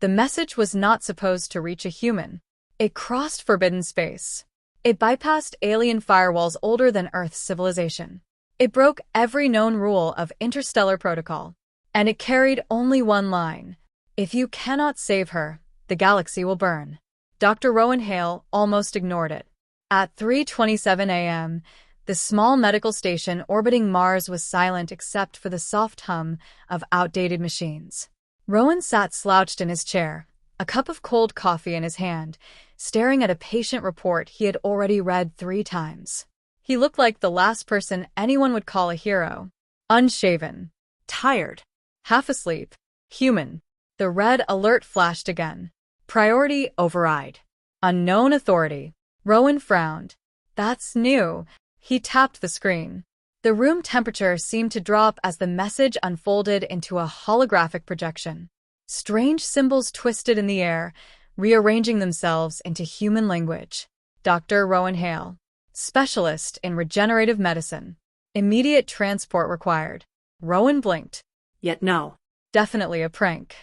The message was not supposed to reach a human. It crossed forbidden space. It bypassed alien firewalls older than Earth's civilization. It broke every known rule of interstellar protocol. And it carried only one line. If you cannot save her, the galaxy will burn. Dr. Rowan Hale almost ignored it. At 3:27 a.m., the small medical station orbiting Mars was silent except for the soft hum of outdated machines. Rowan sat slouched in his chair, a cup of cold coffee in his hand, staring at a patient report he had already read 3 times. He looked like the last person anyone would call a hero. Unshaven. Tired. Half asleep. Human. The red alert flashed again. Priority override. Unknown authority. Rowan frowned. That's new. He tapped the screen. The room temperature seemed to drop as the message unfolded into a holographic projection. Strange symbols twisted in the air, rearranging themselves into human language. Dr. Rowan Hale. Specialist in regenerative medicine. Immediate transport required. Rowan blinked. Yet no. Definitely a prank.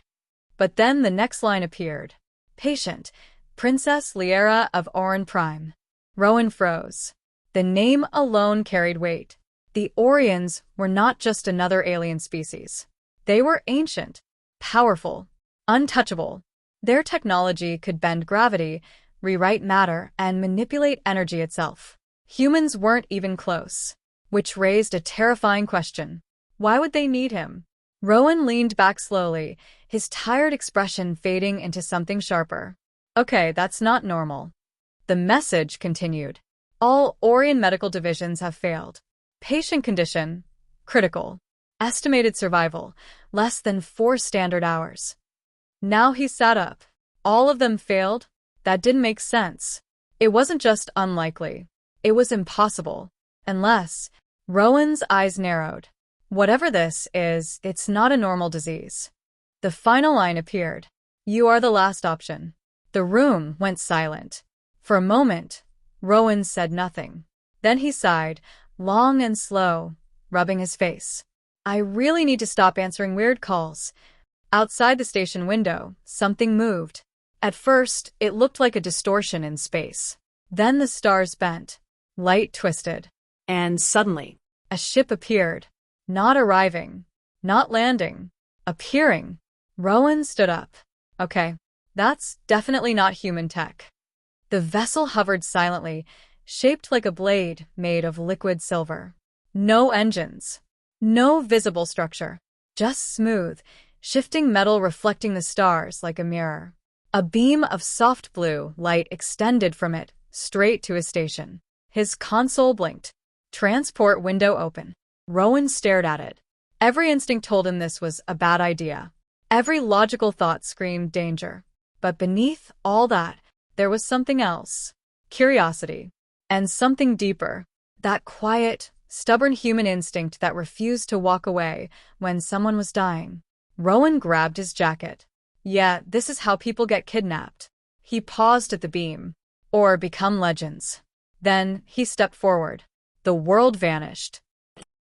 But then the next line appeared. Patient, Princess Liera of Oran Prime. Rowan froze. The name alone carried weight. The Orions were not just another alien species. They were ancient, powerful, untouchable. Their technology could bend gravity, rewrite matter, and manipulate energy itself. Humans weren't even close, which raised a terrifying question. Why would they need him? Rowan leaned back slowly, his tired expression fading into something sharper. Okay, that's not normal. The message continued. All Orion medical divisions have failed. Patient condition, critical. Estimated survival, less than 4 standard hours. Now he sat up. All of them failed? That didn't make sense. It wasn't just unlikely. It was impossible. Unless... Rowan's eyes narrowed. Whatever this is, it's not a normal disease. The final line appeared. You are the last option. The room went silent. For a moment, Rowan said nothing. Then he sighed, long and slow, rubbing his face. I really need to stop answering weird calls. Outside the station window, something moved. At first, it looked like a distortion in space. Then the stars bent. Light twisted. And suddenly, a ship appeared. Not arriving. Not landing. Appearing. Rowan stood up. Okay, that's definitely not human tech. The vessel hovered silently, shaped like a blade made of liquid silver. No engines. No visible structure. Just smooth, shifting metal reflecting the stars like a mirror. A beam of soft blue light extended from it, straight to his station. His console blinked. Transport window open. Rowan stared at it. Every instinct told him this was a bad idea. Every logical thought screamed danger. But beneath all that, there was something else. Curiosity. And something deeper. That quiet, stubborn human instinct that refused to walk away when someone was dying. Rowan grabbed his jacket. Yeah, this is how people get kidnapped. He paused at the beam. Or become legends. Then he stepped forward. The world vanished.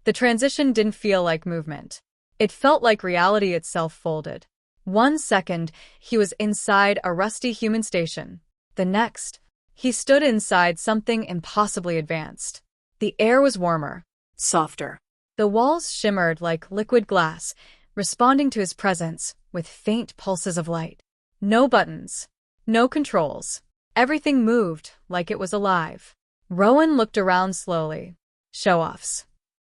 The transition didn't feel like movement. It felt like reality itself folded. 1 second, he was inside a rusty human station. The next, he stood inside something impossibly advanced. The air was warmer. Softer. The walls shimmered like liquid glass, responding to his presence with faint pulses of light. No buttons. No controls. Everything moved like it was alive. Rowan looked around slowly. Show-offs.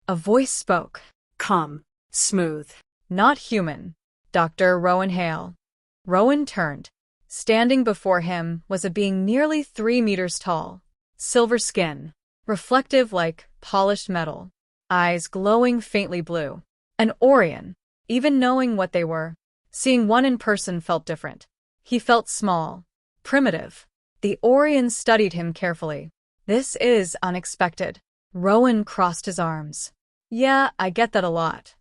A voice spoke. Calm. Smooth. Not human. Dr. Rowan Hale. Rowan turned. Standing before him was a being nearly 3 meters tall. Silver skin. Reflective like polished metal. Eyes glowing faintly blue. An Orion. Even knowing what they were, seeing one in person felt different. He felt small. Primitive. The Orion studied him carefully. This is unexpected. Rowan crossed his arms. Yeah, I get that a lot.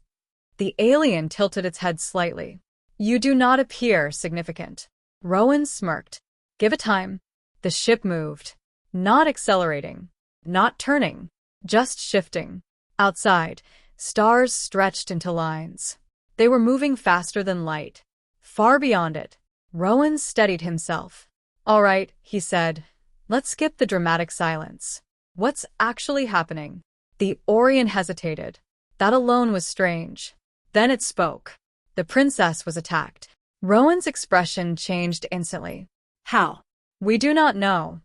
The alien tilted its head slightly. You do not appear significant. Rowan smirked. Give it time. The ship moved. Not accelerating. Not turning. Just shifting. Outside, stars stretched into lines. They were moving faster than light. Far beyond it, Rowan steadied himself. All right, he said. Let's skip the dramatic silence. What's actually happening? The Orion hesitated. That alone was strange. Then it spoke. The princess was attacked. Rowan's expression changed instantly. How? We do not know.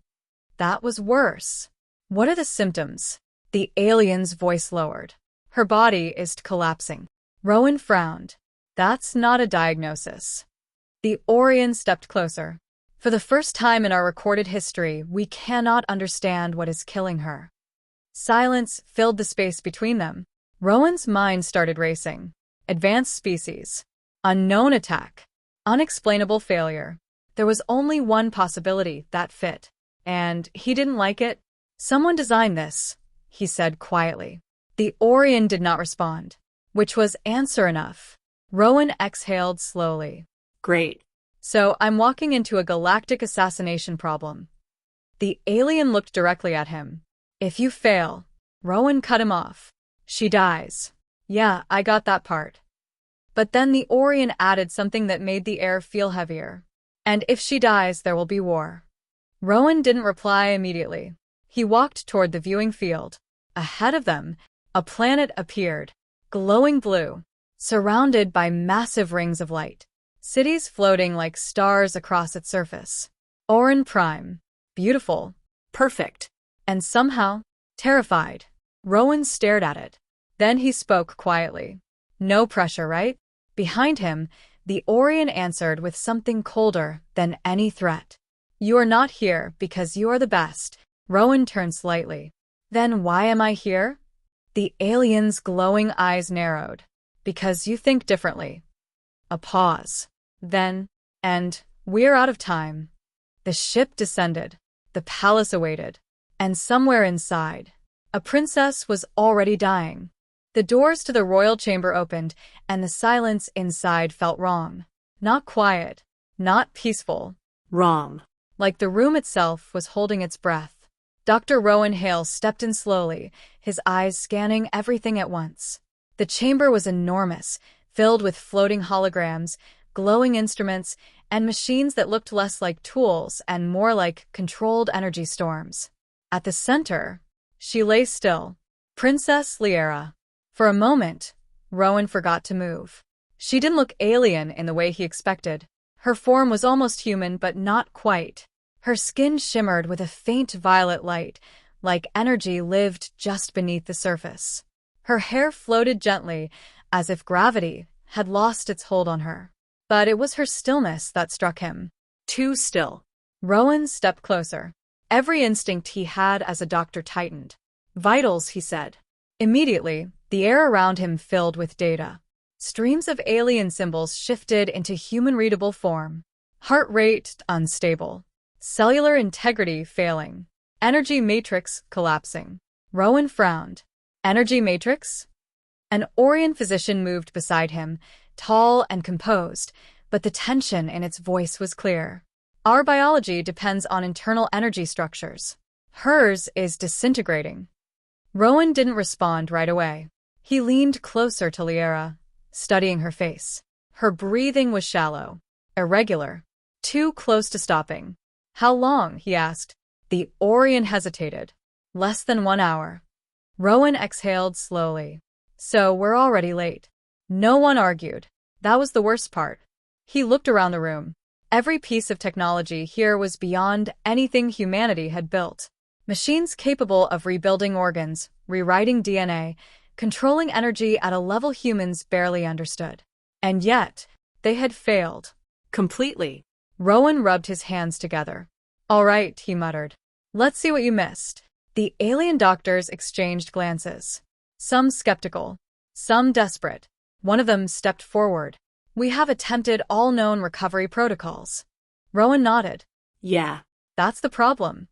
That was worse. What are the symptoms? The alien's voice lowered. Her body is collapsing. Rowan frowned. That's not a diagnosis. The Orion stepped closer. For the first time in our recorded history, we cannot understand what is killing her. Silence filled the space between them. Rowan's mind started racing. Advanced species. Unknown attack. Unexplainable failure. There was only one possibility that fit. And he didn't like it. Someone designed this, he said quietly. The Orion did not respond, which was answer enough. Rowan exhaled slowly. Great. So I'm walking into a galactic assassination problem. The alien looked directly at him. If you fail, Rowan cut him off. She dies. Yeah, I got that part. But then the Orion added something that made the air feel heavier. And if she dies, there will be war. Rowan didn't reply immediately. He walked toward the viewing field. Ahead of them, a planet appeared, glowing blue, surrounded by massive rings of light. Cities floating like stars across its surface. Orin Prime. Beautiful. Perfect. And somehow, terrified. Rowan stared at it. Then he spoke quietly. No pressure, right? Behind him, the Orion answered with something colder than any threat. You are not here because you are the best. Rowan turned slightly. Then why am I here? The alien's glowing eyes narrowed. Because you think differently. A pause. Then, and we're out of time. The ship descended. The palace awaited. And somewhere inside, a princess was already dying. The doors to the royal chamber opened, and the silence inside felt wrong. Not quiet. Not peaceful. Wrong. Like the room itself was holding its breath. Dr. Rowan Hale stepped in slowly, his eyes scanning everything at once. The chamber was enormous, filled with floating holograms, glowing instruments, and machines that looked less like tools and more like controlled energy storms. At the center, she lay still. Princess Liera. For a moment, Rowan forgot to move. She didn't look alien in the way he expected. Her form was almost human, but not quite. Her skin shimmered with a faint violet light, like energy lived just beneath the surface. Her hair floated gently, as if gravity had lost its hold on her. But it was her stillness that struck him. Too still. Rowan stepped closer. Every instinct he had as a doctor tightened. Vitals, he said. Immediately, the air around him filled with data. Streams of alien symbols shifted into human-readable form. Heart rate unstable. Cellular integrity failing. Energy matrix collapsing. Rowan frowned. Energy matrix? An Orion physician moved beside him, tall and composed, but the tension in its voice was clear. Our biology depends on internal energy structures. Hers is disintegrating. Rowan didn't respond right away. He leaned closer to Liera, studying her face. Her breathing was shallow, irregular, too close to stopping. How long? He asked. The Orion hesitated. Less than 1 hour. Rowan exhaled slowly. So we're already late. No one argued. That was the worst part. He looked around the room. Every piece of technology here was beyond anything humanity had built. Machines capable of rebuilding organs, rewriting DNA, controlling energy at a level humans barely understood. And yet, they had failed. Completely. Rowan rubbed his hands together. All right, he muttered. Let's see what you missed. The alien doctors exchanged glances. Some skeptical, some desperate. One of them stepped forward. We have attempted all known recovery protocols. Rowan nodded. Yeah. That's the problem.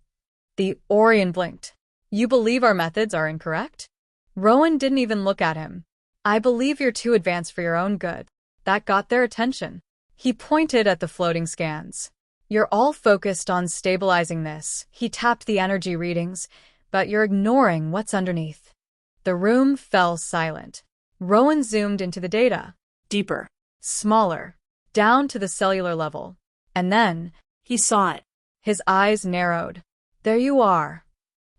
The Orion blinked. You believe our methods are incorrect? Rowan didn't even look at him. I believe you're too advanced for your own good. That got their attention. He pointed at the floating scans. You're all focused on stabilizing this. He tapped the energy readings, but you're ignoring what's underneath. The room fell silent. Rowan zoomed into the data. Deeper. Smaller. Down to the cellular level. And then, He saw it. his eyes narrowed. There you are.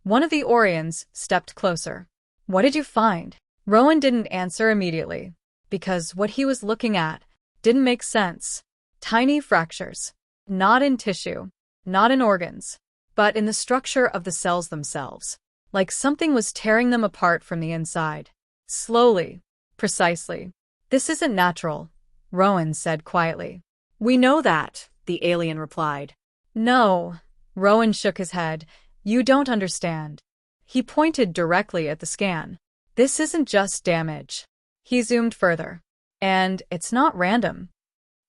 One of the Orions stepped closer. What did you find? Rowan didn't answer immediately, because what he was looking at didn't make sense. Tiny fractures. Not in tissue, not in organs, but in the structure of the cells themselves. Like something was tearing them apart from the inside. Slowly. Precisely. This isn't natural, Rowan said quietly. We know that, the alien replied. No. Rowan shook his head. You don't understand. He pointed directly at the scan. This isn't just damage. He zoomed further. And it's not random.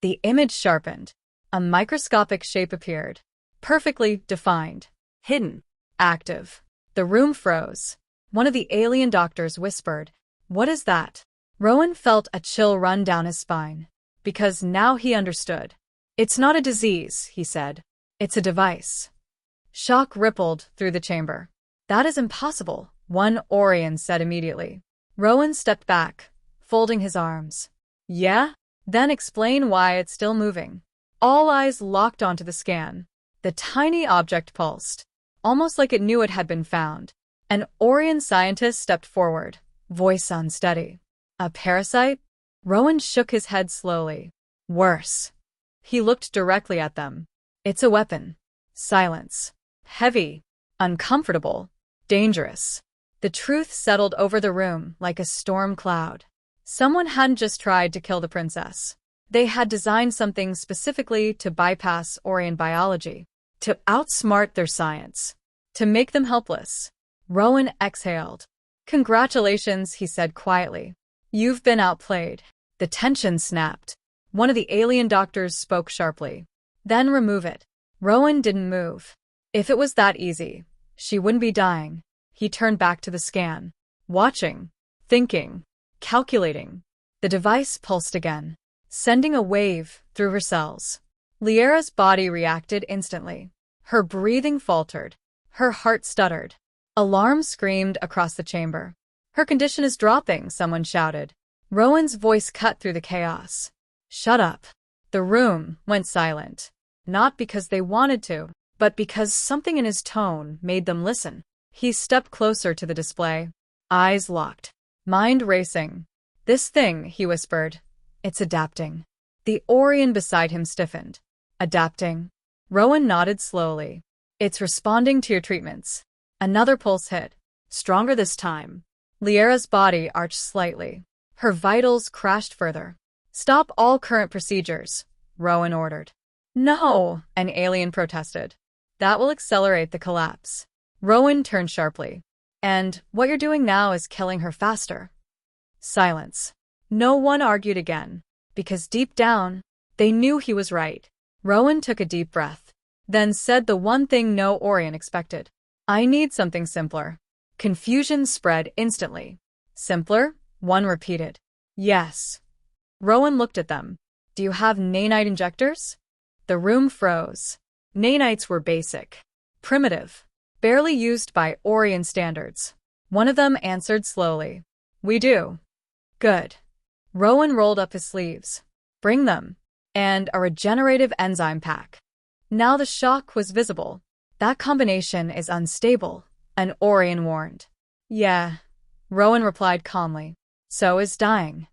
The image sharpened. A microscopic shape appeared. Perfectly defined. Hidden. Active. The room froze. One of the alien doctors whispered, "What is that?" Rowan felt a chill run down his spine. Because now he understood. It's not a disease, he said. It's a device. Shock rippled through the chamber. That is impossible, one Orion said immediately. Rowan stepped back, folding his arms. Yeah? Then explain why it's still moving. All eyes locked onto the scan. The tiny object pulsed, almost like it knew it had been found. An Orion scientist stepped forward, voice unsteady. A parasite? Rowan shook his head slowly. Worse. He looked directly at them. It's a weapon. Silence. Heavy. Uncomfortable. Dangerous. The truth settled over the room like a storm cloud. Someone hadn't just tried to kill the princess. They had designed something specifically to bypass Orion biology, to outsmart their science, to make them helpless. Rowan exhaled. Congratulations, he said quietly. You've been outplayed. The tension snapped. One of the alien doctors spoke sharply. Then remove it. Rowan didn't move. If it was that easy, she wouldn't be dying. He turned back to the scan. Watching. Thinking. Calculating. The device pulsed again, sending a wave through her cells. Liera's body reacted instantly. Her breathing faltered. Her heart stuttered. Alarm screamed across the chamber. Her condition is dropping, someone shouted. Rowan's voice cut through the chaos. Shut up. The room went silent. Not because they wanted to, but because something in his tone made them listen. He stepped closer to the display. Eyes locked. Mind racing. This thing, he whispered. It's adapting. The Orion beside him stiffened. Adapting. Rowan nodded slowly. It's responding to your treatments. Another pulse hit. Stronger this time. Liera's body arched slightly. Her vitals crashed further. Stop all current procedures, Rowan ordered. No, an alien protested. That will accelerate the collapse. Rowan turned sharply. And what you're doing now is killing her faster. Silence. No one argued again, because deep down, they knew he was right. Rowan took a deep breath, then said the one thing no Orion expected. I need something simpler. Confusion spread instantly. Simpler? One repeated. Yes. Rowan looked at them. Do you have nanite injectors? The room froze. Nanites were basic, primitive, barely used by Orion standards. One of them answered slowly. We do. Good. Rowan rolled up his sleeves. Bring them. And a regenerative enzyme pack. Now the shock was visible. That combination is unstable, an Orion warned. Yeah, Rowan replied calmly. So is dying.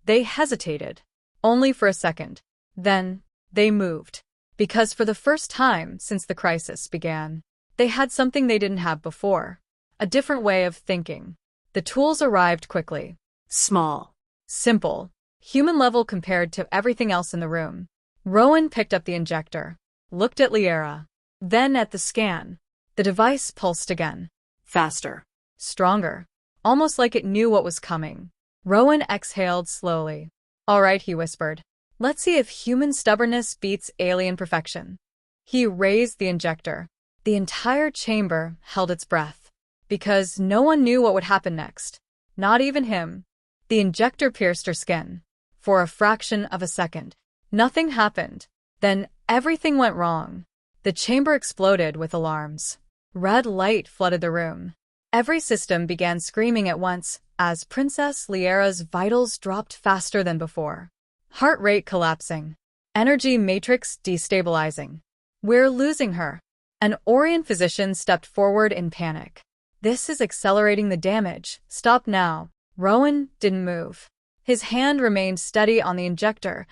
They hesitated. Only for a second. Then, they moved. Because for the first time since the crisis began, they had something they didn't have before. A different way of thinking. The tools arrived quickly. Small. Simple. Human level compared to everything else in the room. Rowan picked up the injector. Looked at Liera. Then at the scan. The device pulsed again. Faster. Stronger. Almost like it knew what was coming. Rowan exhaled slowly. All right, he whispered. Let's see if human stubbornness beats alien perfection. He raised the injector. The entire chamber held its breath. Because no one knew what would happen next. Not even him. The injector pierced her skin. For a fraction of a second. Nothing happened. Then everything went wrong. The chamber exploded with alarms. Red light flooded the room. Every system began screaming at once as Princess Liera's vitals dropped faster than before. Heart rate collapsing. Energy matrix destabilizing. We're losing her. An Orion physician stepped forward in panic. This is accelerating the damage. Stop now. Rowan didn't move. His hand remained steady on the injector,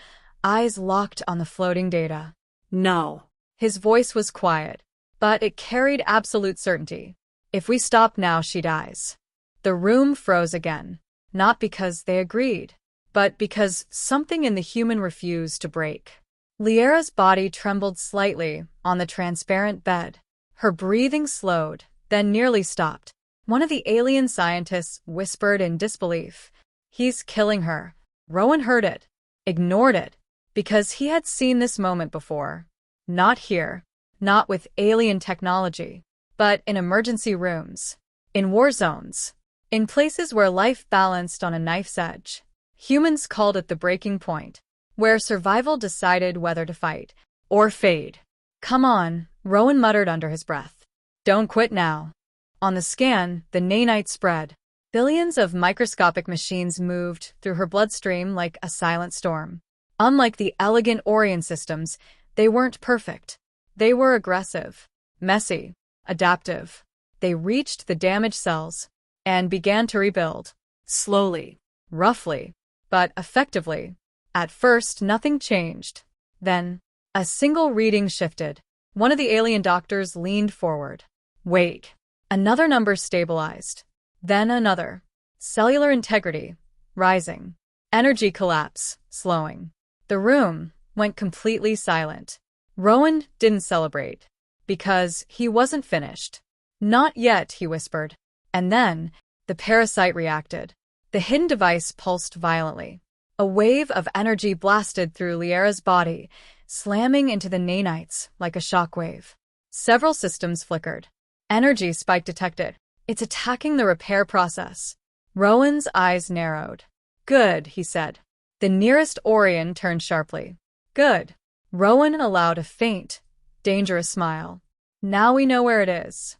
eyes locked on the floating data. No. His voice was quiet, but it carried absolute certainty. If we stop now, she dies. The room froze again, not because they agreed, but because something in the human refused to break. Liera's body trembled slightly on the transparent bed. Her breathing slowed, then nearly stopped. One of the alien scientists whispered in disbelief. He's killing her. Rowan heard it, ignored it, because he had seen this moment before. Not here, not with alien technology, but in emergency rooms, in war zones, in places where life balanced on a knife's edge. Humans called it the breaking point, where survival decided whether to fight or fade. Come on, Rowan muttered under his breath. Don't quit now. On the scan, the nanite spread. Billions of microscopic machines moved through her bloodstream like a silent storm. Unlike the elegant Orion systems, they weren't perfect. They were aggressive, messy, adaptive. They reached the damaged cells and began to rebuild. Slowly, roughly, but effectively. At first, nothing changed. Then, a single reading shifted. One of the alien doctors leaned forward. Wait. Another number stabilized. Then another. Cellular integrity, rising. Energy collapse, slowing. The room went completely silent. Rowan didn't celebrate, because he wasn't finished. Not yet, he whispered. And then, the parasite reacted. The hidden device pulsed violently. A wave of energy blasted through Liera's body, slamming into the nanites like a shockwave. Several systems flickered. Energy spike detected. It's attacking the repair process. Rowan's eyes narrowed. Good, he said. The nearest Orion turned sharply. Good. Rowan allowed a faint, dangerous smile. Now we know where it is.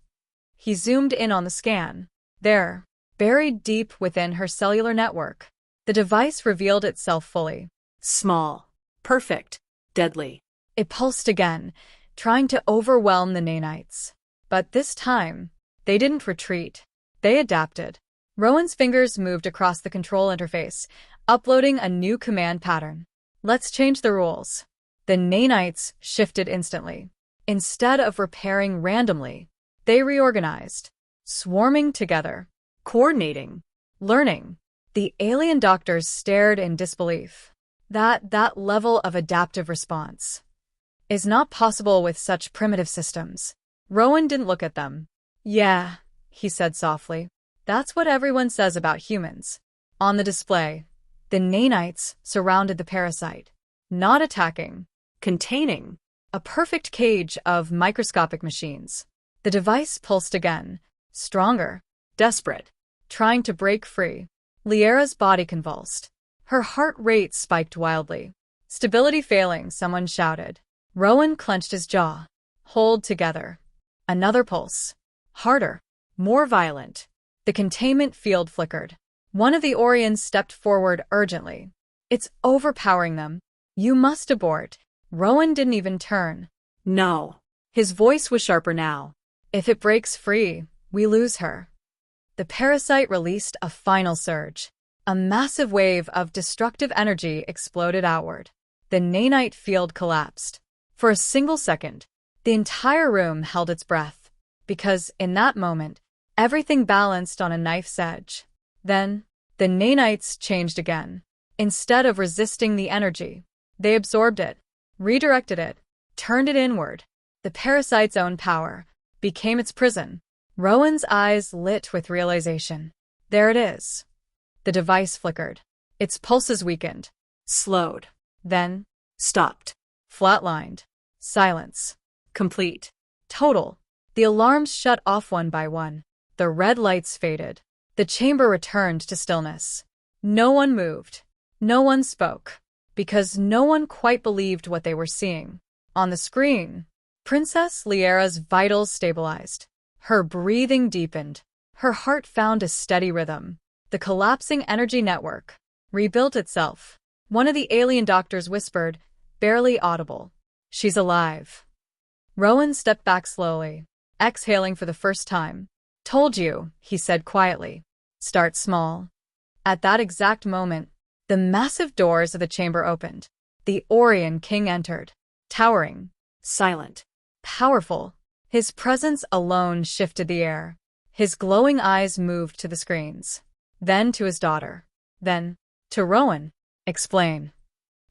He zoomed in on the scan. There, buried deep within her cellular network. The device revealed itself fully. Small. Perfect. Deadly. It pulsed again, trying to overwhelm the nanites. But this time, they didn't retreat. They adapted. Rowan's fingers moved across the control interface, uploading a new command pattern. Let's change the rules. The nanites shifted instantly. Instead of repairing randomly, they reorganized, swarming together, coordinating, learning. The alien doctors stared in disbelief. That level of adaptive response is not possible with such primitive systems. Rowan didn't look at them. Yeah, he said softly. That's what everyone says about humans. On the display, the nanites surrounded the parasite, not attacking, containing, a perfect cage of microscopic machines. The device pulsed again, stronger, desperate, trying to break free. Liera's body convulsed. Her heart rate spiked wildly. Stability failing, someone shouted. Rowan clenched his jaw. Hold together. Another pulse. Harder. More violent. The containment field flickered. One of the Orions stepped forward urgently. It's overpowering them. You must abort. Rowan didn't even turn. No. His voice was sharper now. If it breaks free, we lose her. The parasite released a final surge. A massive wave of destructive energy exploded outward. The nanite field collapsed. For a single second, the entire room held its breath, because in that moment, everything balanced on a knife's edge. Then, the nanites changed again. Instead of resisting the energy, they absorbed it, redirected it, turned it inward. The parasite's own power became its prison. Rowan's eyes lit with realization. There it is. The device flickered. Its pulses weakened, slowed, then stopped, flatlined. Silence. Complete. Total. The alarms shut off one by one. The red lights faded. The chamber returned to stillness. No one moved. No one spoke. Because no one quite believed what they were seeing. On the screen, Princess Liera's vitals stabilized. Her breathing deepened. Her heart found a steady rhythm. The collapsing energy network rebuilt itself. One of the alien doctors whispered, barely audible. She's alive. Rowan stepped back slowly, exhaling for the first time. Told you, he said quietly. Start small. At that exact moment, the massive doors of the chamber opened. The Orion King entered, towering, Silent. powerful. His presence alone shifted the air. His glowing eyes moved to the screens, then to his daughter, then to Rowan. Explain.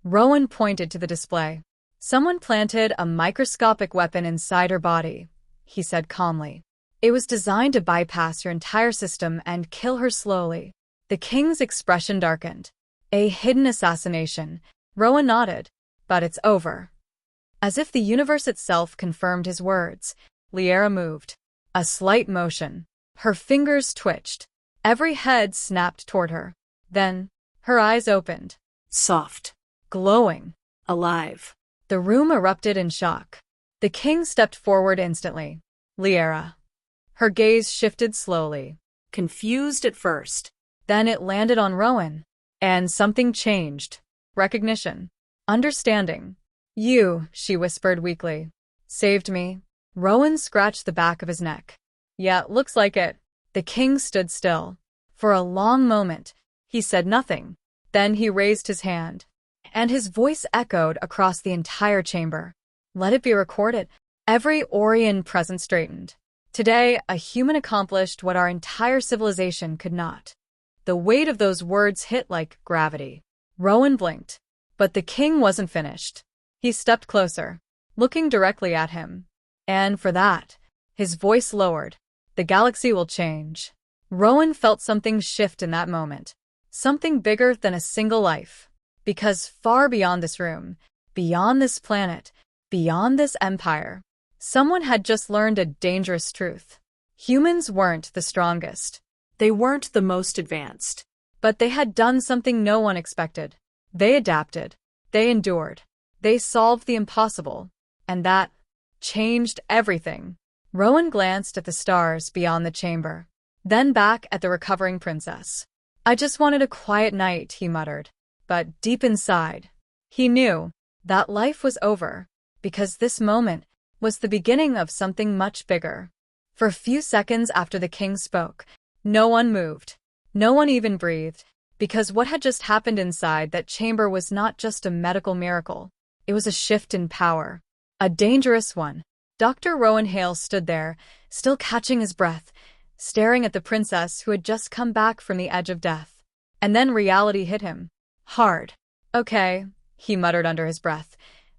Rowan pointed to the display. Someone planted a microscopic weapon inside her body, he said calmly. It was designed to bypass your entire system and kill her slowly. The king's expression darkened. A hidden assassination. Rowan nodded. But it's over. As if the universe itself confirmed his words, Liera moved. A slight motion. Her fingers twitched. Every head snapped toward her. Then, her eyes opened. Soft. Glowing. Alive. The room erupted in shock. The king stepped forward instantly. Liera. Her gaze shifted slowly. Confused at first. Then it landed on Rowan. And something changed. Recognition. Understanding. You, she whispered weakly. Saved me. Rowan scratched the back of his neck. Yeah, looks like it. The king stood still. For a long moment, he said nothing. Then he raised his hand. And his voice echoed across the entire chamber. Let it be recorded. Every Orion present straightened. Today, a human accomplished what our entire civilization could not. The weight of those words hit like gravity. Rowan blinked. But the king wasn't finished. He stepped closer, looking directly at him. And for that, his voice lowered. The galaxy will change. Rowan felt something shift in that moment. Something bigger than a single life. Because far beyond this room, beyond this planet, beyond this empire, someone had just learned a dangerous truth. Humans weren't the strongest. They weren't the most advanced. But they had done something no one expected. They adapted. They endured. They solved the impossible. And that changed everything. Rowan glanced at the stars beyond the chamber, then back at the recovering princess. I just wanted a quiet night, he muttered. But deep inside, he knew that life was over, because this moment was the beginning of something much bigger. For a few seconds after the king spoke, no one moved. No one even breathed, because what had just happened inside that chamber was not just a medical miracle. It was a shift in power. A dangerous one. Dr. Rowan Hale stood there, still catching his breath, staring at the princess who had just come back from the edge of death. And then reality hit him. Hard. Okay, he muttered under his breath.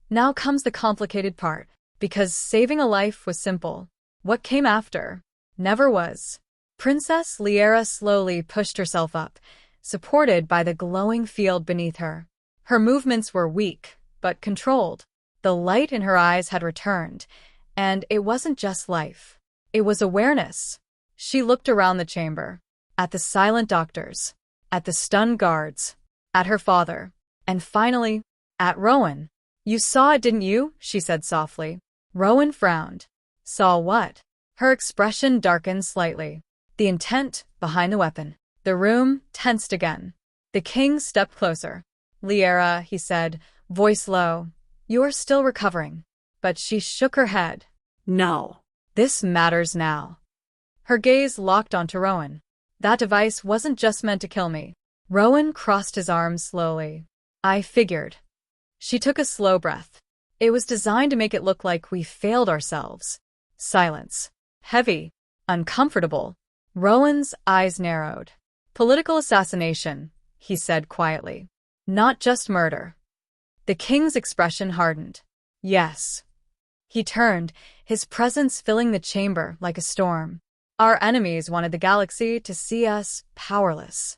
Now comes the complicated part, because saving a life was simple. What came after never was. Princess Liera slowly pushed herself up, supported by the glowing field beneath her. Her movements were weak, but controlled. The light in her eyes had returned, and it wasn't just life. It was awareness. She looked around the chamber, at the silent doctors, at the stunned guards, at her father, and finally, at Rowan. You saw it, didn't you? She said softly. Rowan frowned. Saw what? Her expression darkened slightly. The intent behind the weapon. The room tensed again. The king stepped closer. Liera, he said, voice low. You're still recovering. But she shook her head. No. This matters now. Her gaze locked onto Rowan. That device wasn't just meant to kill me. Rowan crossed his arms slowly. I figured. She took a slow breath. It was designed to make it look like we failed ourselves. Silence. Heavy. Uncomfortable. Rowan's eyes narrowed. Political assassination, he said quietly. Not just murder. The king's expression hardened. Yes. He turned, his presence filling the chamber like a storm. Our enemies wanted the galaxy to see us powerless.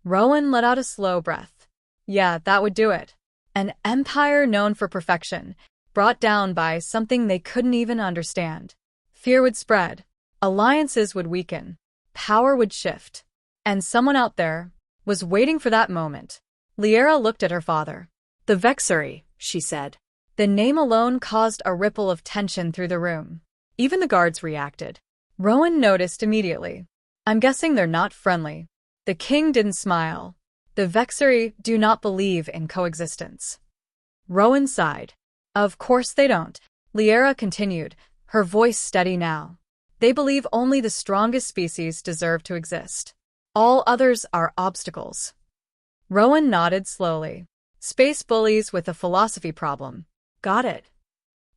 Rowan let out a slow breath. Yeah, that would do it. An empire known for perfection, brought down by something they couldn't even understand. Fear would spread. Alliances would weaken. Power would shift. And someone out there was waiting for that moment. Liera looked at her father. The Vexary, she said. The name alone caused a ripple of tension through the room. Even the guards reacted. Rowan noticed immediately. I'm guessing they're not friendly. The king didn't smile. The Vexary do not believe in coexistence. Rowan sighed. Of course they don't. Liera continued, her voice steady now. They believe only the strongest species deserve to exist. All others are obstacles. Rowan nodded slowly. Space bullies with a philosophy problem. Got it.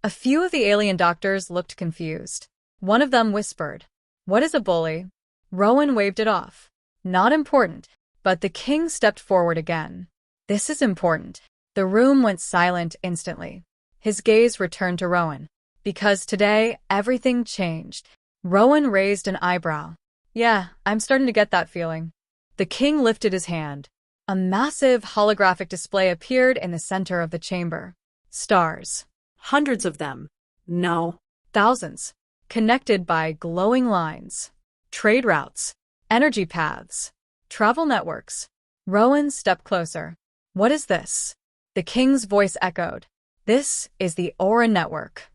A few of the alien doctors looked confused. One of them whispered, "What is a bully?" Rowan waved it off. Not important, but the king stepped forward again. This is important. The room went silent instantly. His gaze returned to Rowan. Because today, everything changed. Rowan raised an eyebrow. Yeah, I'm starting to get that feeling. The king lifted his hand. A massive holographic display appeared in the center of the chamber. Stars. Hundreds of them. No. Thousands. Connected by glowing lines. Trade routes. Energy paths. Travel networks. Rowan stepped closer. What is this? The king's voice echoed. This is the Orin network.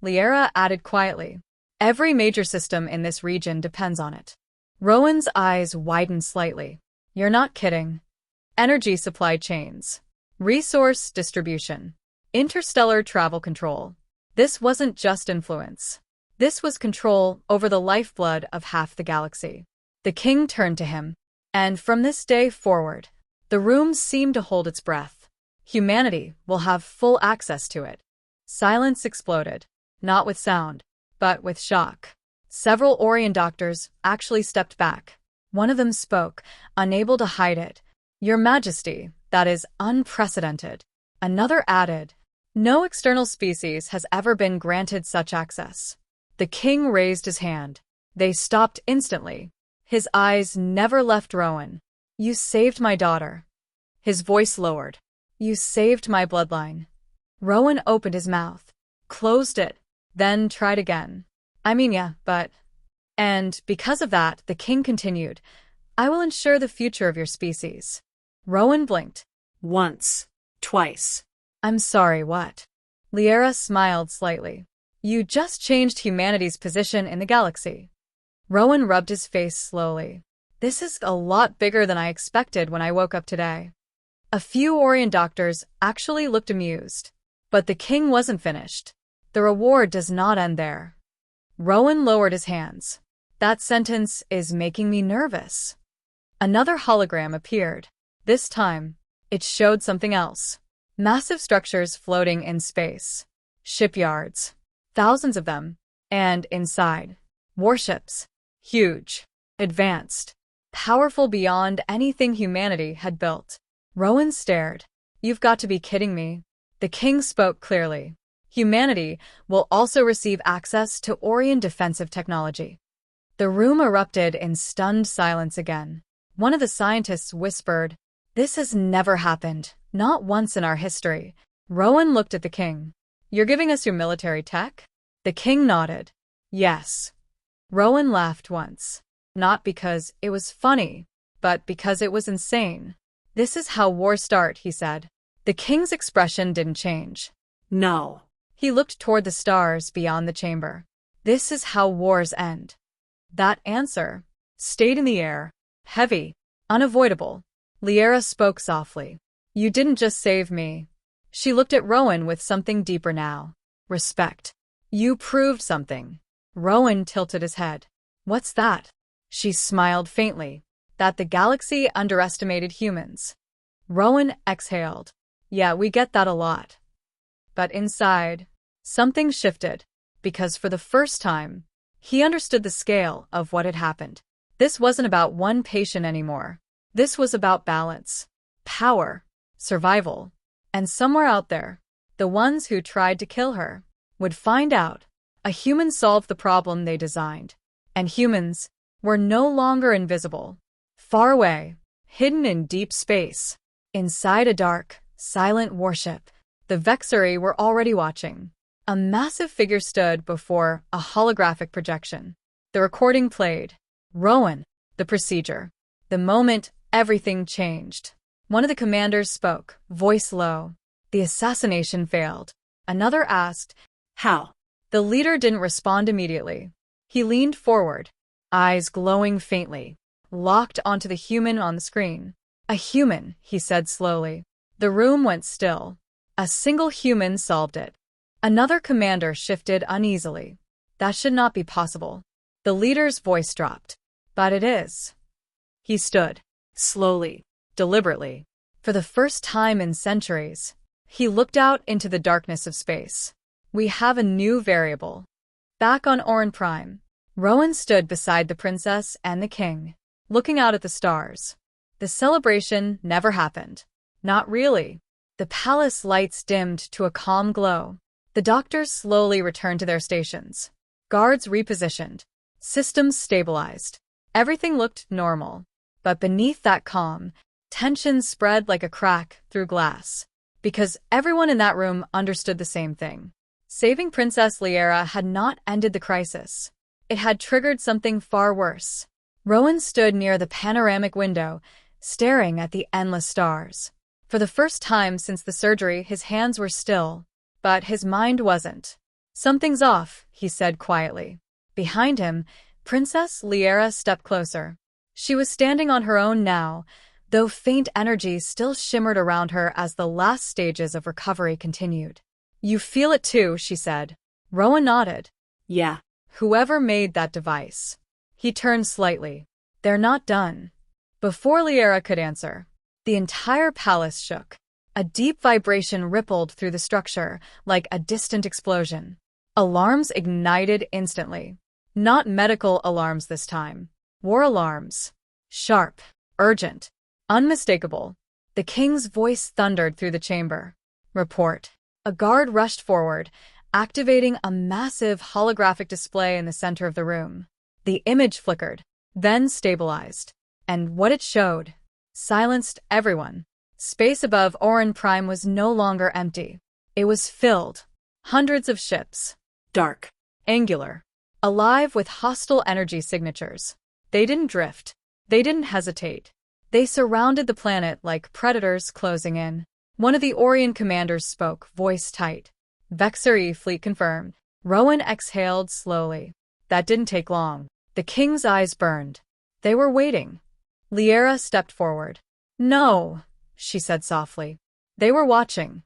Liera added quietly. Every major system in this region depends on it. Rowan's eyes widened slightly. You're not kidding. Energy supply chains. Resource distribution. Interstellar travel control. This wasn't just influence. This was control over the lifeblood of half the galaxy. The king turned to him. And from this day forward, the room seemed to hold its breath. Humanity will have full access to it. Silence exploded. Not with sound, but with shock. Several Orion doctors actually stepped back. One of them spoke, unable to hide it. Your Majesty, that is unprecedented. Another added, no external species has ever been granted such access. The king raised his hand. They stopped instantly. His eyes never left Rowan. You saved my daughter. His voice lowered. You saved my bloodline. Rowan opened his mouth, closed it, then tried again. I mean, yeah, but... And because of that, the king continued, I will ensure the future of your species. Rowan blinked. Once. Twice. I'm sorry, what? Liera smiled slightly. You just changed humanity's position in the galaxy. Rowan rubbed his face slowly. This is a lot bigger than I expected when I woke up today. A few Orion doctors actually looked amused. But the king wasn't finished. The reward does not end there. Rowan lowered his hands. That sentence is making me nervous. Another hologram appeared. This time, it showed something else. Massive structures floating in space. Shipyards. Thousands of them. And inside, warships. Huge. Advanced. Powerful beyond anything humanity had built. Rowan stared. You've got to be kidding me. The king spoke clearly. Humanity will also receive access to Orion defensive technology. The room erupted in stunned silence again. One of the scientists whispered, This has never happened, not once in our history. Rowan looked at the king. You're giving us your military tech? The king nodded. Yes. Rowan laughed once. Not because it was funny, but because it was insane. This is how wars start, he said. The king's expression didn't change. No. He looked toward the stars beyond the chamber. This is how wars end. That answer stayed in the air, heavy, unavoidable. Liera spoke softly. You didn't just save me. She looked at Rowan with something deeper now. Respect. You proved something. Rowan tilted his head. What's that? She smiled faintly. That the galaxy underestimated humans. Rowan exhaled. Yeah, we get that a lot. But inside, something shifted, because for the first time, he understood the scale of what had happened. This wasn't about one patient anymore. This was about balance, power, survival. And somewhere out there, the ones who tried to kill her would find out a human solved the problem they designed. And humans were no longer invisible. Far away, hidden in deep space, inside a dark, silent warship, the Vexari were already watching. A massive figure stood before a holographic projection. The recording played. Rowan, the procedure. The moment, everything changed. One of the commanders spoke, voice low. The assassination failed. Another asked, How? The leader didn't respond immediately. He leaned forward, eyes glowing faintly, locked onto the human on the screen. A human, he said slowly. The room went still. A single human solved it. Another commander shifted uneasily. That should not be possible. The leader's voice dropped. But it is. He stood. Slowly. Deliberately. For the first time in centuries, he looked out into the darkness of space. We have a new variable. Back on Orin Prime, Rowan stood beside the princess and the king, looking out at the stars. The celebration never happened. Not really. The palace lights dimmed to a calm glow. The doctors slowly returned to their stations. Guards repositioned. Systems stabilized. Everything looked normal. But beneath that calm, tension spread like a crack through glass. Because everyone in that room understood the same thing. Saving Princess Liera had not ended the crisis. It had triggered something far worse. Rowan stood near the panoramic window, staring at the endless stars. For the first time since the surgery, his hands were still, but his mind wasn't. Something's off, he said quietly. Behind him, Princess Liera stepped closer. She was standing on her own now, though faint energy still shimmered around her as the last stages of recovery continued. You feel it too, she said. Rowan nodded. Yeah. Whoever made that device. He turned slightly. They're not done. Before Liera could answer, the entire palace shook. A deep vibration rippled through the structure, like a distant explosion. Alarms ignited instantly. Not medical alarms this time. War alarms. Sharp, urgent, unmistakable. The king's voice thundered through the chamber. Report. A guard rushed forward, activating a massive holographic display in the center of the room. The image flickered, then stabilized. And what it showed silenced everyone. Space above Orin Prime was no longer empty. It was filled. Hundreds of ships. Dark. Angular. Alive with hostile energy signatures. They didn't drift. They didn't hesitate. They surrounded the planet like predators closing in. One of the Orion commanders spoke, voice tight. Vexari fleet confirmed. Rowan exhaled slowly. That didn't take long. The king's eyes burned. They were waiting. Liera stepped forward. No, she said softly. They were watching.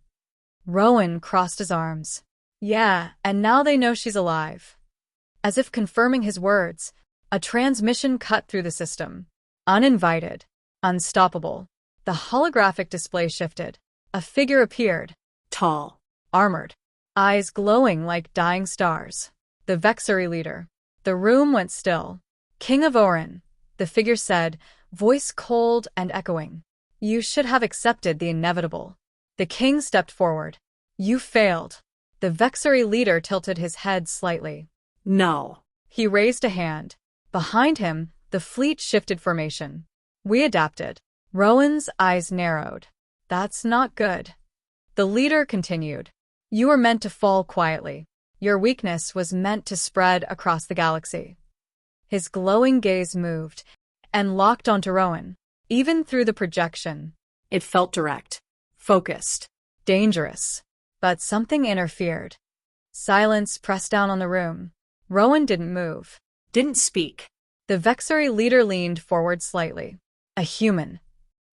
Rowan crossed his arms. Yeah, and now they know she's alive. As if confirming his words, a transmission cut through the system. Uninvited. Unstoppable. The holographic display shifted. A figure appeared. Tall. Armored. Eyes glowing like dying stars. The Vexari leader. The room went still. King of Orin, the figure said, voice cold and echoing. You should have accepted the inevitable. The king stepped forward. You failed. The Vexari leader tilted his head slightly. No. He raised a hand. Behind him, the fleet shifted formation. We adapted. Rowan's eyes narrowed. That's not good. The leader continued. You were meant to fall quietly. Your weakness was meant to spread across the galaxy. His glowing gaze moved and locked onto Rowan, even through the projection. It felt direct, focused, dangerous. But something interfered. Silence pressed down on the room. Rowan didn't move, didn't speak. The Vexari leader leaned forward slightly. A human.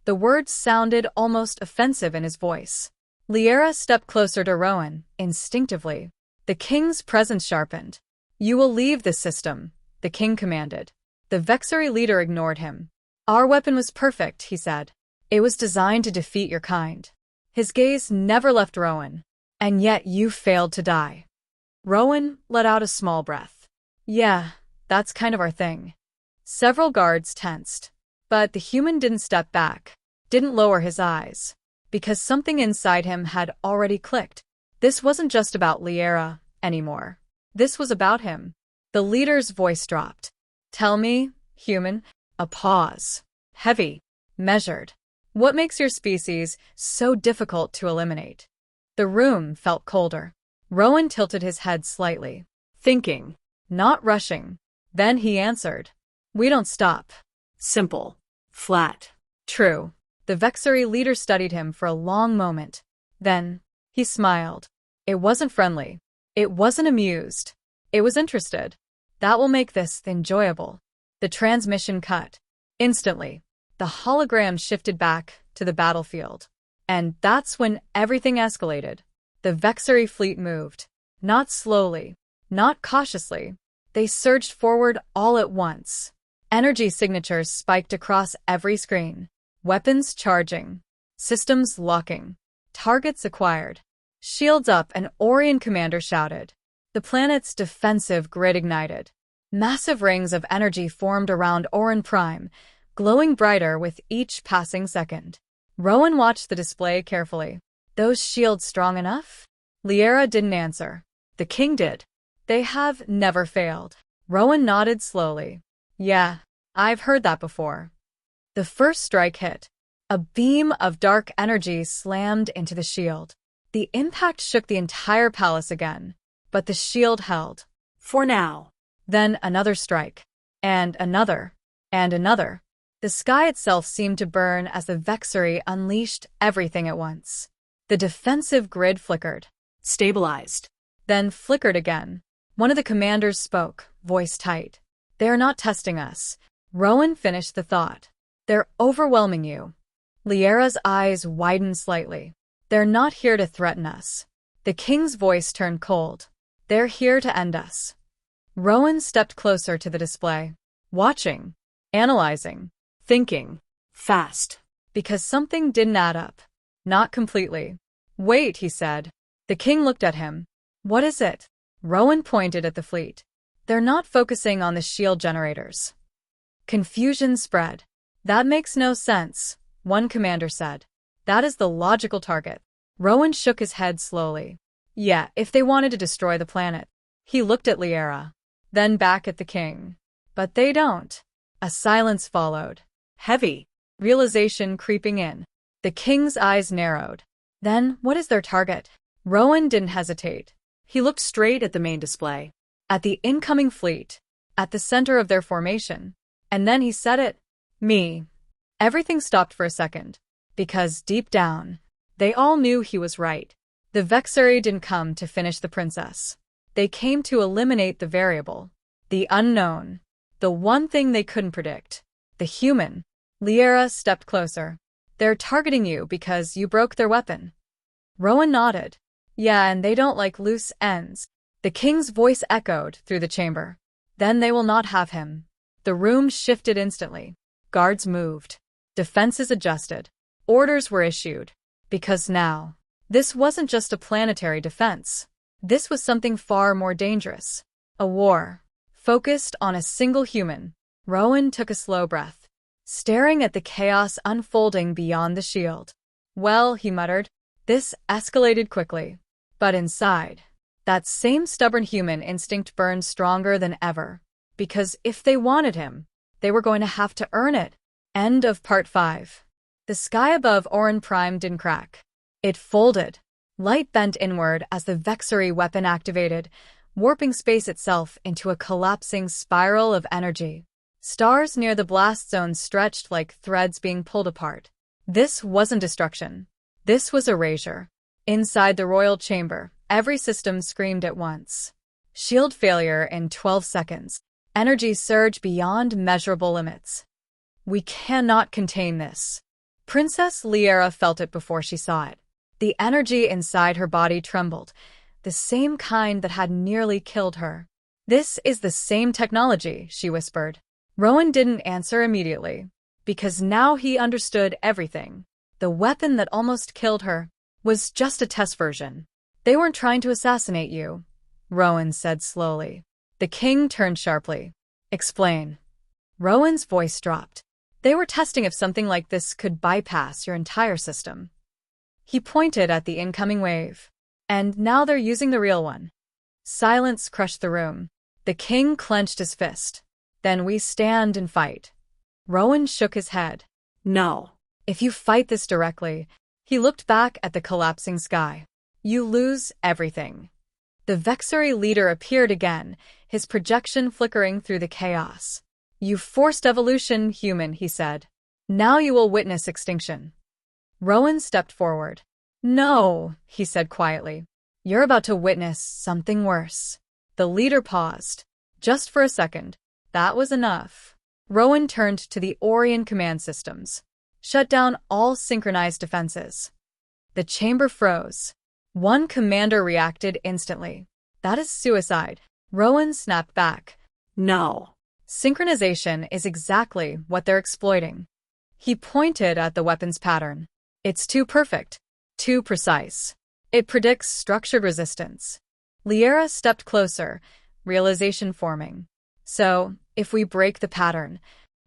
The words sounded almost offensive in his voice. Liera stepped closer to Rowan, instinctively. The king's presence sharpened. You will leave this system, the king commanded. The Vexari leader ignored him. Our weapon was perfect, he said. It was designed to defeat your kind. His gaze never left Rowan. And yet you failed to die. Rowan let out a small breath. Yeah, that's kind of our thing. Several guards tensed. But the human didn't step back, didn't lower his eyes. Because something inside him had already clicked. This wasn't just about Liera anymore. This was about him. The leader's voice dropped. Tell me, human. A pause. Heavy. Measured. What makes your species so difficult to eliminate? The room felt colder. Rowan tilted his head slightly. Thinking. Not rushing. Then he answered. We don't stop. Simple. Flat. True. The Vexari leader studied him for a long moment. Then, he smiled. It wasn't friendly. It wasn't amused. It was interested. That will make this enjoyable. The transmission cut. Instantly, the hologram shifted back to the battlefield. And that's when everything escalated. The Vexary fleet moved. Not slowly, not cautiously. They surged forward all at once. Energy signatures spiked across every screen. Weapons charging. Systems locking. Targets acquired. Shields up, an Orion commander shouted. The planet's defensive grid ignited. Massive rings of energy formed around Orin Prime, glowing brighter with each passing second. Rowan watched the display carefully. Those shields strong enough? Liera didn't answer. The king did. They have never failed. Rowan nodded slowly. Yeah, I've heard that before. The first strike hit. A beam of dark energy slammed into the shield. The impact shook the entire palace again, but the shield held. For now. Then another strike. And another. And another. The sky itself seemed to burn as the Vexary unleashed everything at once. The defensive grid flickered. Stabilized. Then flickered again. One of the commanders spoke, voice tight. They're not testing us. Rowan finished the thought. They're overwhelming you. Liera's eyes widened slightly. They're not here to threaten us. The king's voice turned cold. They're here to end us. Rowan stepped closer to the display, watching, analyzing, thinking. Fast. Because something didn't add up. Not completely. Wait, he said. The king looked at him. What is it? Rowan pointed at the fleet. They're not focusing on the shield generators. Confusion spread. That makes no sense, one commander said. That is the logical target. Rowan shook his head slowly. Yeah, if they wanted to destroy the planet. He looked at Liera, then back at the king. But they don't. A silence followed. Heavy. Realization creeping in. The king's eyes narrowed. Then, what is their target? Rowan didn't hesitate. He looked straight at the main display. At the incoming fleet. At the center of their formation. And then he said it. Me. Everything stopped for a second. Because deep down, they all knew he was right. The Vexary didn't come to finish the princess. They came to eliminate the variable. The unknown. The one thing they couldn't predict. The human. Liera stepped closer. They're targeting you because you broke their weapon. Rowan nodded. Yeah, and they don't like loose ends. The king's voice echoed through the chamber. Then they will not have him. The room shifted instantly. Guards moved. Defenses adjusted. Orders were issued. Because now, this wasn't just a planetary defense. This was something far more dangerous. A war. Focused on a single human. Rowan took a slow breath, staring at the chaos unfolding beyond the shield. Well, he muttered, this escalated quickly. But inside, that same stubborn human instinct burned stronger than ever. Because if they wanted him, they were going to have to earn it. End of Part 5. The sky above Orin Prime didn't crack. It folded. Light bent inward as the Vexary weapon activated, warping space itself into a collapsing spiral of energy. Stars near the blast zone stretched like threads being pulled apart. This wasn't destruction. This was erasure. Inside the royal chamber, every system screamed at once. Shield failure in 12 seconds. Energy surge beyond measurable limits. We cannot contain this. Princess Liera felt it before she saw it. The energy inside her body trembled, the same kind that had nearly killed her. This is the same technology, she whispered. Rowan didn't answer immediately, because now he understood everything. The weapon that almost killed her was just a test version. They weren't trying to assassinate you, Rowan said slowly. The king turned sharply. Explain. Rowan's voice dropped. They were testing if something like this could bypass your entire system. He pointed at the incoming wave. And now they're using the real one. Silence crushed the room. The king clenched his fist. Then we stand and fight. Rowan shook his head. No. If you fight this directly, he looked back at the collapsing sky. You lose everything. The Vexary leader appeared again, his projection flickering through the chaos. You forced evolution, human, he said. Now you will witness extinction. Rowan stepped forward. No, he said quietly. You're about to witness something worse. The leader paused. Just for a second. That was enough. Rowan turned to the Orion command systems. Shut down all synchronized defenses. The chamber froze. One commander reacted instantly. That is suicide. Rowan snapped back. No. Synchronization is exactly what they're exploiting. He pointed at the weapon's pattern. It's too perfect, too precise. It predicts structured resistance. Liera stepped closer, realization forming. So, if we break the pattern,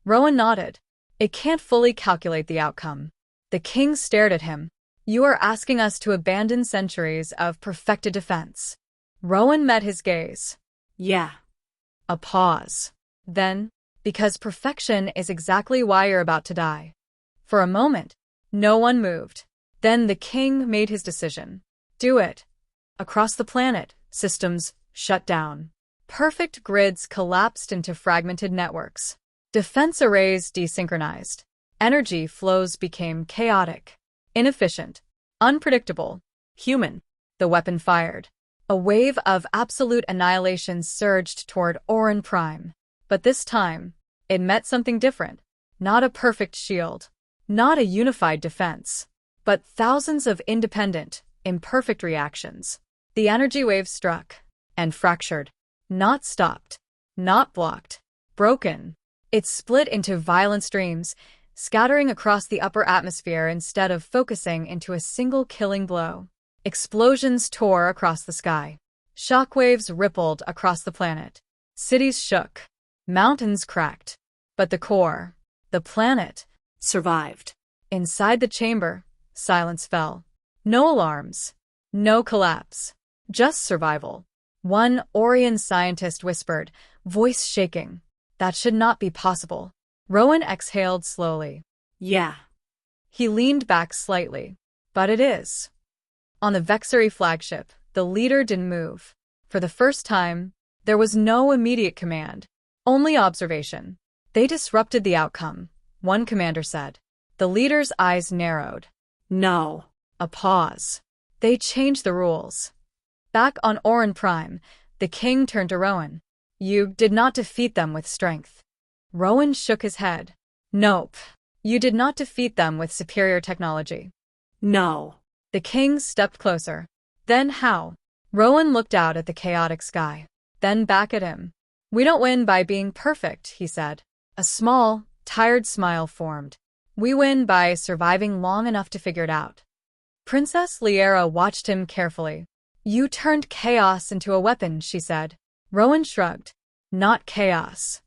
Rowan nodded. It can't fully calculate the outcome. The king stared at him. You are asking us to abandon centuries of perfected defense. Rowan met his gaze. Yeah. A pause. Then, because perfection is exactly why you're about to die. For a moment, no one moved. Then the king made his decision. Do it. Across the planet, systems shut down. Perfect grids collapsed into fragmented networks. Defense arrays desynchronized. Energy flows became chaotic, inefficient, unpredictable. Human. The weapon fired. A wave of absolute annihilation surged toward Orin Prime. But this time, it met something different. Not a perfect shield. Not a unified defense. But thousands of independent, imperfect reactions. The energy wave struck and fractured. Not stopped. Not blocked. Broken. It split into violent streams, scattering across the upper atmosphere instead of focusing into a single killing blow. Explosions tore across the sky. Shockwaves rippled across the planet. Cities shook. Mountains cracked. But the core, the planet, Survived. inside the chamber, silence fell. No alarms. No collapse. Just survival. One Orion scientist whispered, voice shaking. That should not be possible. Rowan exhaled slowly. Yeah. He leaned back slightly. But it is. On the Vexery flagship, the leader didn't move. For the first time, there was no immediate command. Only observation. They disrupted the outcome, one commander said. The leader's eyes narrowed. No. A pause. They changed the rules. Back on Orin Prime, the king turned to Rowan. You did not defeat them with strength. Rowan shook his head. Nope. You did not defeat them with superior technology. No. The king stepped closer. Then how? Rowan looked out at the chaotic sky. Then back at him. We don't win by being perfect, he said. A small, tired smile formed. We win by surviving long enough to figure it out. Princess Liera watched him carefully. You turned chaos into a weapon, she said. Rowan shrugged. Not chaos.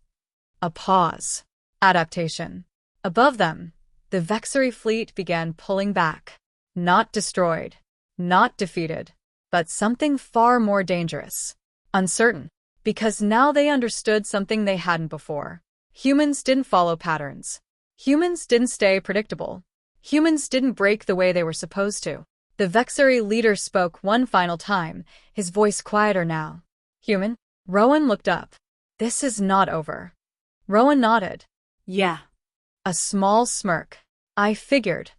A pause. Adaptation. Above them, the Vexery fleet began pulling back. Not destroyed. Not defeated. But something far more dangerous. Uncertain. Because now they understood something they hadn't before. Humans didn't follow patterns. Humans didn't stay predictable. Humans didn't break the way they were supposed to. The Vexery leader spoke one final time, his voice quieter now. Human? Rowan looked up. This is not over. Rowan nodded. Yeah. A small smirk. I figured.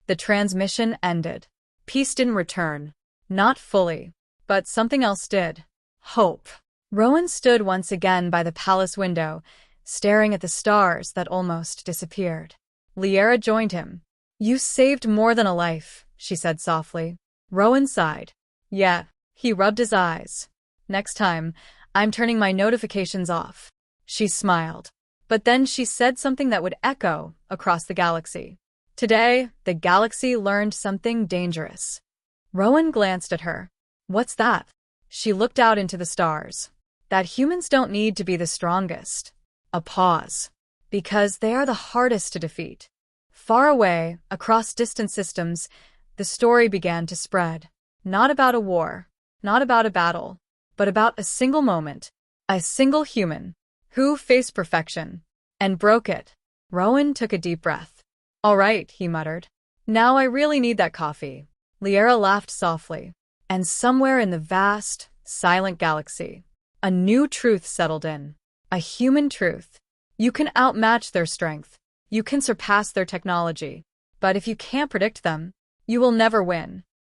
The transmission ended. Peace didn't return. Not fully. But something else did. Hope. Rowan stood once again by the palace window, staring at the stars that almost disappeared. Liera joined him. You saved more than a life, she said softly. Rowan sighed. Yeah. He rubbed his eyes. Next time, I'm turning my notifications off. She smiled. But then she said something that would echo across the galaxy. Today, the galaxy learned something dangerous. Rowan glanced at her. What's that? She looked out into the stars. That humans don't need to be the strongest. A pause. Because they are the hardest to defeat. Far away, across distant systems, the story began to spread. Not about a war, not about a battle, but about a single moment, a single human, who faced perfection, and broke it. Rowan took a deep breath. All right, he muttered. Now I really need that coffee. Liera laughed softly. And somewhere in the vast, silent galaxy, a new truth settled in. A human truth. You can outmatch their strength. You can surpass their technology. But if you can't predict them, you will never win.